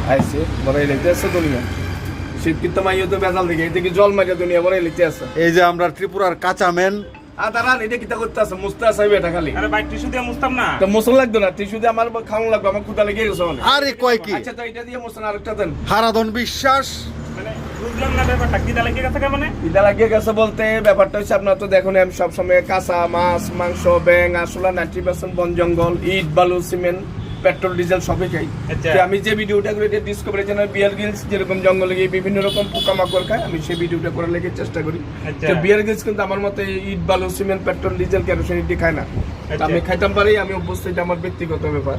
আইছে বড় এলাইতে আছে দুনিয়া শিক্ষিত মাইও তো বেজাল দিকে এই থেকে জল মারিয়া দুনিয়া বড় এলাইতে আছে এই যে আমরা ত্রিপুরার কাঁচা মেন দাঁড়ান এটা কিতা করতে আছে মুস্তা আছে এটা খালি আরে ভাই টিস্যু দিয়ে মুছতাম না তো মোসন লাগতো না টিস্যু দিয়ে আমার খাওয়ানো লাগবে আমার ক্ষুধা লেগে গেছে অনেক আরে কয় কি আচ্ছা তো এটা দিয়ে মোসন আরেকটা দেন হারাধন বিশ্বাস মানে বুঝলাম না ব্যাপারটা কি দাঁড়িয়ে গেছে কেন মানে খিদা লাগিয়ে গেছে বলতে ব্যাপারটা হচ্ছে আপনার তো দেখুন আমি সবসময় কাঁচা মাছ মাংস ব্যাং আসলা 90% বন জঙ্গল ইট বালু সিমেন্ট পেট্রোল ডিজেল সবই খাই আচ্ছা। তো আমি যে ভিডিওটা করে ডিসকভারি চ্যানেল বিয়ার গিলস যেরকম জঙ্গলে গিয়ে বিভিন্ন রকম পোকামাকড় খায় আমি সেই ভিডিওটা করার লেগে চেষ্টা করি আচ্ছা। তো বিয়ার গিলস কিন্তু আমার মতে ইট বালু সিমেন্ট পেট্রোল ডিজেল কেরোসিন ইটি খায় না তো আচ্ছা। আমি খাইতাম পারি আমি অভ্যস্ত এটা আমার ব্যক্তিগত ব্যাপার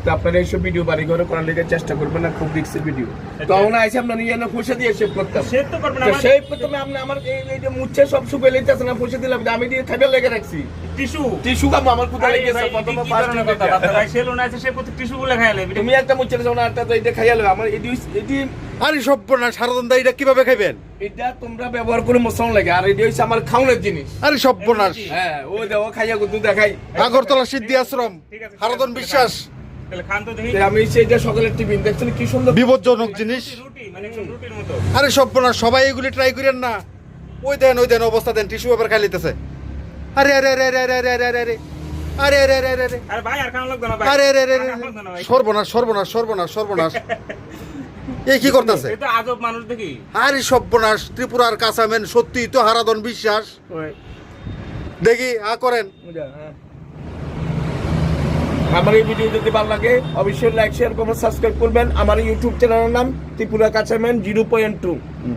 তো আপনারা এইসব ভিডিও বাড়ি ঘরে করার লেগে চেষ্টা করবেন না খুব রিস্কের ভিডিও তো আমরা আইসি আপনার নিয়ে না পয়সা দিয়ে সেভ করতে সে তো করবে না সেই প্রথমে আপনি আমার এই যে মুচ্ছে সব শুকে লইতেছে না পয়সা দিলাম আমি দিয়ে খাইবে লেগে রাখছি টিস্যু টিস্যু কাম আমার কোথায় লেগেছে প্রথমে ফার্স্ট কথা ভাই সে লোন আছে সে প্রতি টিস্যু গুলো খাইলে তুমি একটা মুচ্ছে যাও না একটা তো এটা খাইয়া লও আমার এটি আরে সর্বনাশ হারাধন দা এটা কিভাবে খাইবেন এটা তোমরা ব্যবহার করে মশলা লাগে আর এটা হচ্ছে আমার খাওয়ানোর জিনিস আরে সর্বনাশ হ্যাঁ ও দেখো খাইয়া গুদু দেখাই আগরতলা সিদ্ধি আশ্রম হারাধন বিশ্বাস তাহলে খান তো দেখি আমি সেইটা সকালের টিফিন দেখছেন কি সুন্দর বিপজ্জনক জিনিস রুটি মানে একদম রুটির মতো আরে সর্বনাশ সবাই এগুলি ট্রাই করেন না ওই দেন অবস্থা দেন টিস্যু পেপার খাই লিতেছে আরে আরে আরে আরে আরে আরে আরে আরে আরে আরে আরে আরে আরে আরে ভাই আর খান লাগবে না ভাই আরে আরে আরে আর খাওয়া লাগবে না ভাই। সর্বনাশ সর্বনাশ সর্বনাশ সর্বনাশ এই কি করতেছে এটা আজব মানুষ দেখি আরে সর্বনাশ ত্রিপুরার কাঁচামেন সত্যি তো হারাধন বিশ্বাস দেখি করেন হ্যাঁ। আমার এই ভিডিও যদি ভালো লাগে অবশ্যই লাইক শেয়ার কমেন্ট সাবস্ক্রাইব করবেন আমার ইউটিউব চ্যানেলের নাম ত্রিপুরা কাঁচাম্যান 0.2